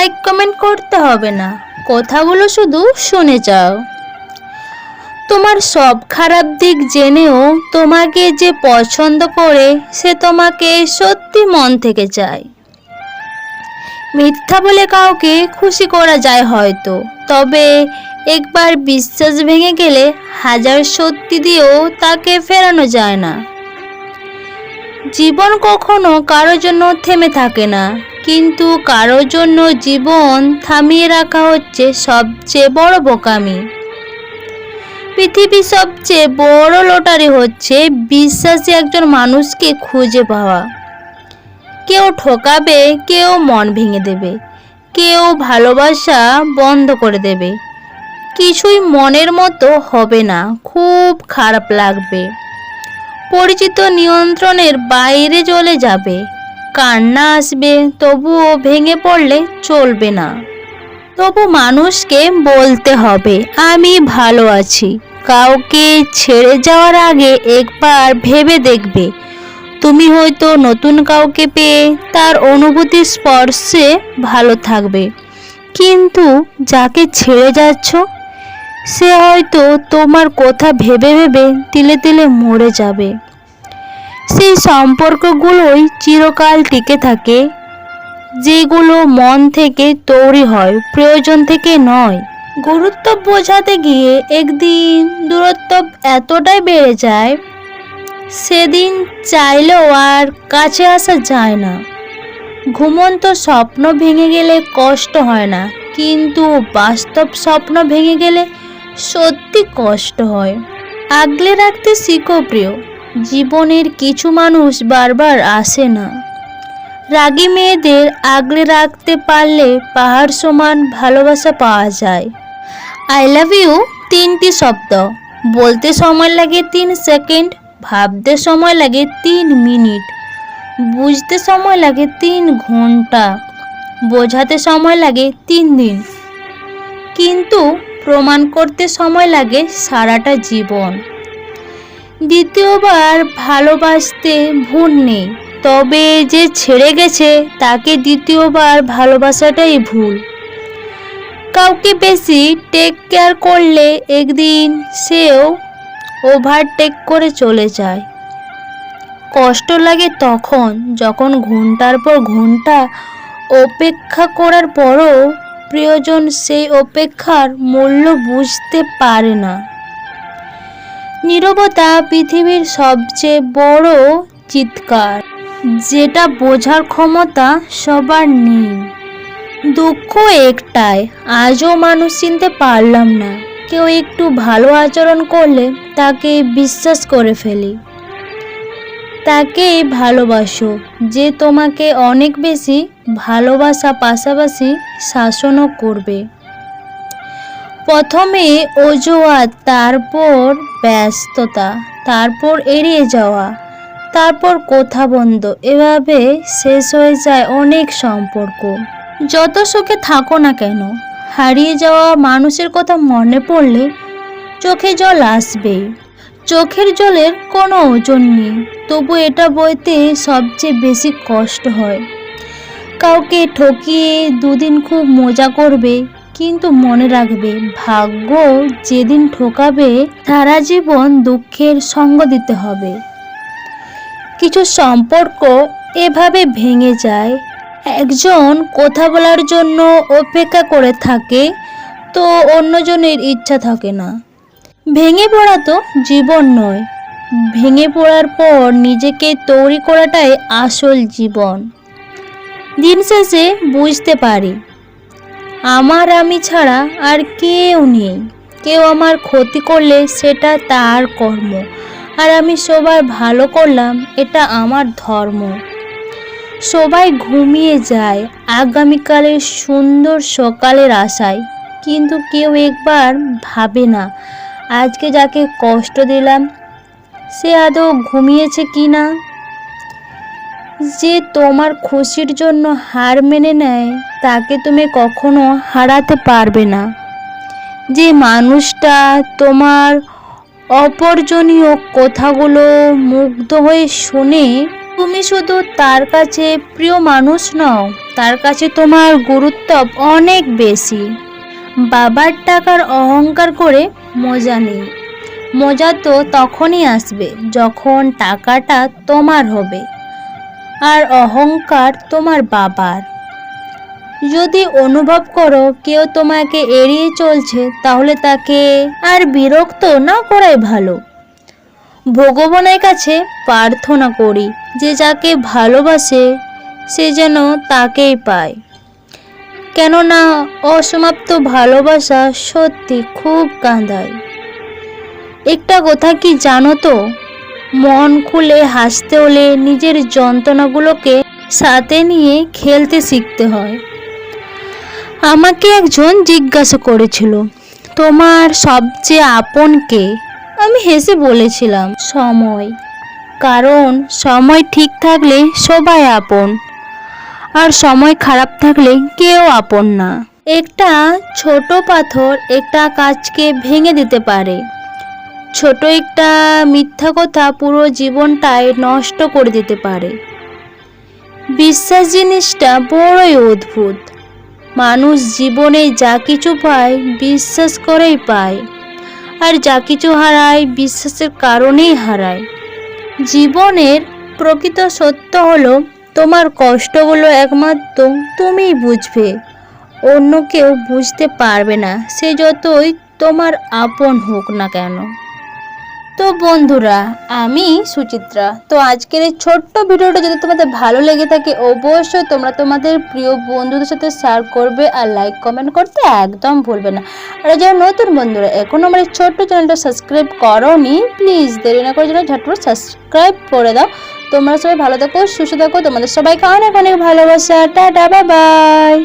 Like comment করতে হবে না, কথাগুলো শুধু শুনে যাও। তোমার সব খারাপ দিক জেনেও তোমাকে যে পছন্দ করে সে তোমাকে সত্যি মন থেকে চায়। মিথ্যা বলে কাউকে খুশি করা যায় হয়তো, তবে একবার বিশ্বাস ভেঙে গেলে হাজার সত্যি দিয়েও তাকে ফেরানো যায় না। জীবন কখনো কারোর জন্য থেমে থাকে না, কিন্তু কারোর জন্য জীবন থামিয়ে রাখা হচ্ছে সবচেয়ে বড় বোকামি। পৃথিবীর সবচেয়ে বড় লটারি হচ্ছে বিশ্বাসী একজন মানুষকে খুঁজে পাওয়া। কেউ ঠকাবে, কেউ মন ভেঙে দেবে, কেউ ভালোবাসা বন্ধ করে দেবে। কিছুই মনের মতো হবে না, খুব খারাপ লাগবে। পরিচিত নিয়ন্ত্রণের বাইরে চলে যাবে, কান্না আসবে, তবুও ভেঙে পড়লে চলবে না। তবু মানুষকে বলতে হবে আমি ভালো আছি। কাউকে ছেড়ে যাওয়ার আগে একবার ভেবে দেখবে, তুমি হয়তো নতুন কাউকে পেয়ে তার অনুভূতির স্পর্শে ভালো থাকবে, কিন্তু যাকে ছেড়ে যাচ্ছ সে হয়তো তোমার কথা ভেবে ভেবে তিলে তিলে মরে যাবে। সেই সম্পর্কগুলোই চিরকাল টিকে থাকে, যেগুলো মন থেকে তৈরি হয়, প্রয়োজন থেকে নয়। গুরুত্ব বোঝাতে গিয়ে একদিন দূরত্ব এতটাই বেড়ে যায়, সেদিন চাইলেও আর কাছে আসা যায় না। ঘুমন্ত স্বপ্ন ভেঙে গেলে কষ্ট হয় না, কিন্তু বাস্তব স্বপ্ন ভেঙে গেলে সত্যি কষ্ট হয়। আগলে রাখতে শিখো প্রিয়, জীবনের কিছু মানুষ বারবার আসে না। রাগী মেয়েদের আগলে রাখতে পারলে পাহাড় সমান ভালোবাসা পাওয়া যায়। আই লাভ ইউ 3টি শব্দ, বলতে সময় লাগে 3 সেকেন্ড, ভাবতে সময় লাগে 3 মিনিট, বুঝতে সময় লাগে 3 ঘন্টা, বোঝাতে সময় লাগে 3 দিন, কিন্তু প্রমাণ করতে সময় লাগে সারাটা জীবন। দ্বিতীয়বার ভালোবাসতে ভুল নেই, তবে যে ছেড়ে গেছে তাকে দ্বিতীয়বার ভালোবাসাটাই ভুল। কাউকে বেশি টেক কেয়ার করলে একদিন সেও ওভারটেক করে চলে যায়। কষ্ট লাগে তখন যখন ঘন্টার পর ঘন্টা অপেক্ষা করার পরও প্রিয়জন সেই অপেক্ষার মূল্য বুঝতে পারে না। নীরবতা পৃথিবীর সবচেয়ে বড় চিৎকার, যেটা বোঝার ক্ষমতা সবার নেই। দুঃখ একটাই, আজও মানুষ চিনতে পারলাম না। কেউ একটু ভালো আচরণ করলে তাকে বিশ্বাস করে ফেলি। তাকেই ভালোবাসো যে তোমাকে অনেক বেশি ভালোবাসা, পাশাপাশি শাসনও করবে। প্রথমে অজুহাত, তারপর ব্যস্ততা, তারপর এড়িয়ে যাওয়া, তারপর কথা বন্ধ, এভাবে শেষ হয়ে যায় অনেক সম্পর্ক। যত সুখে থাকো না কেন, হারিয়ে যাওয়া মানুষের কথা মনে পড়লে চোখে জল আসবেই। চোখের জলের কোনো ওজন নেই, তবু এটা বইতে সবচেয়ে বেশি কষ্ট হয়। কাউকে ঠকিয়ে দুদিন খুব মজা করবে, কিন্তু মনে রাখবে ভাগ্য যেদিন ঠকাবে সারা জীবন দুঃখের সঙ্গ দিতে হবে। কিছু সম্পর্ক এভাবে ভেঙে যায়, একজন কথা বলার জন্য অপেক্ষা করে থাকে তো অন্যজনের ইচ্ছা থাকে না। ভেঙে পড়া তো জীবন নয়, ভেঙে পড়ার পর নিজেকে তৈরি করাটাই আসল জীবন। দিন শেষে বুঝতে পারি আমি ছাড়া আর কেউ নেই। কেউ আমার ক্ষতি করলে সেটা তার কর্ম, আর আমি সবার ভালো করলাম এটা আমার ধর্ম। সবাই ঘুমিয়ে যায় আগামীকালের সুন্দর সকালের আশায়, কিন্তু কেউ একবার ভাবে না আজকে যাকে কষ্ট দিলাম সে আদৌ ঘুমিয়েছে কি না। যে তোমার খুশির জন্য হার মেনে নেয় তাকে তুমি কখনো হারাতে পারবে না। যে মানুষটা তোমার অপ্রয়োজনীয় কথাগুলো মুগ্ধ হয়ে শুনে তুমি শুধু তার কাছে প্রিয় মানুষ নও, তার কাছে তোমার গুরুত্ব অনেক বেশি। বাবার টাকার অহংকার করে মজা নেই। মজা তো তখনই আসবে যখন টাকাটা তোমার হবে আর অহংকার তোমার বাবার। যদি অনুভব করো কেউ তোমাকে এড়িয়ে চলছে, তাহলে তাকে আর বিরক্ত না করাই ভালো। ভগবানের কাছে প্রার্থনা করি যে যাকে ভালোবাসে সে যেন তাকেই পায়, কেননা অসমাপ্ত ভালোবাসা সত্যি খুব কাঁদায়। একটা কথা কি জানো তো, মন খুলে হাসতে হলে নিজের যন্ত্রণাগুলোকে সাথে নিয়ে খেলতে শিখতে হয়। আমাকে একজন জিজ্ঞাসা করেছিল, তোমার সবচেয়ে আপন কে? আমি হেসে বলেছিলাম, সময়। কারণ সময় ঠিক থাকলে সবাই আপন, আর সময় খারাপ থাকলে কেউ আপন না। একটা ছোট পাথর একটা কাঁচকে ভেঙে দিতে পারে। ছোট একটা মিথ্যা কথা পুরো জীবনটাই নষ্ট করে দিতে পারে। বিশ্বাস জিনিসটা বড়ই অদ্ভুত। মানুষ জীবনে যা কিছু পায় বিশ্বাস করেই পায়, আর যা কিছু হারায় বিশ্বাসের কারণেই হারায়। জীবনের প্রকৃত সত্য হলো, তোমার কষ্টগুলো একমাত্র তুমিই বুঝবে, অন্য কেউ বুঝতে পারবে না, সে যতই তোমার আপন হোক না কেন। তো বন্ধুরা, আমি সুচিত্রা। তো আজকের এই ছোট্ট ভিডিওটা যদি তোমাদের ভালো লেগে থাকে, অবশ্যই তোমরা তোমাদের প্রিয় বন্ধুদের সাথে শেয়ার করবে আর লাইক কমেন্ট করতে একদম ভুলবে না। আর যারা নতুন বন্ধুরা এখন আমার এই ছোট্ট চ্যানেলটা সাবস্ক্রাইব করোনি, প্লিজ দেরি না করে যেন ঝটপট সাবস্ক্রাইব করে দাও। তোমরা সবাই ভালো থাকো, সুস্থ থাকো, তোমাদের সবাইকে অনেক অনেক ভালোবাসা। Tata, bye bye.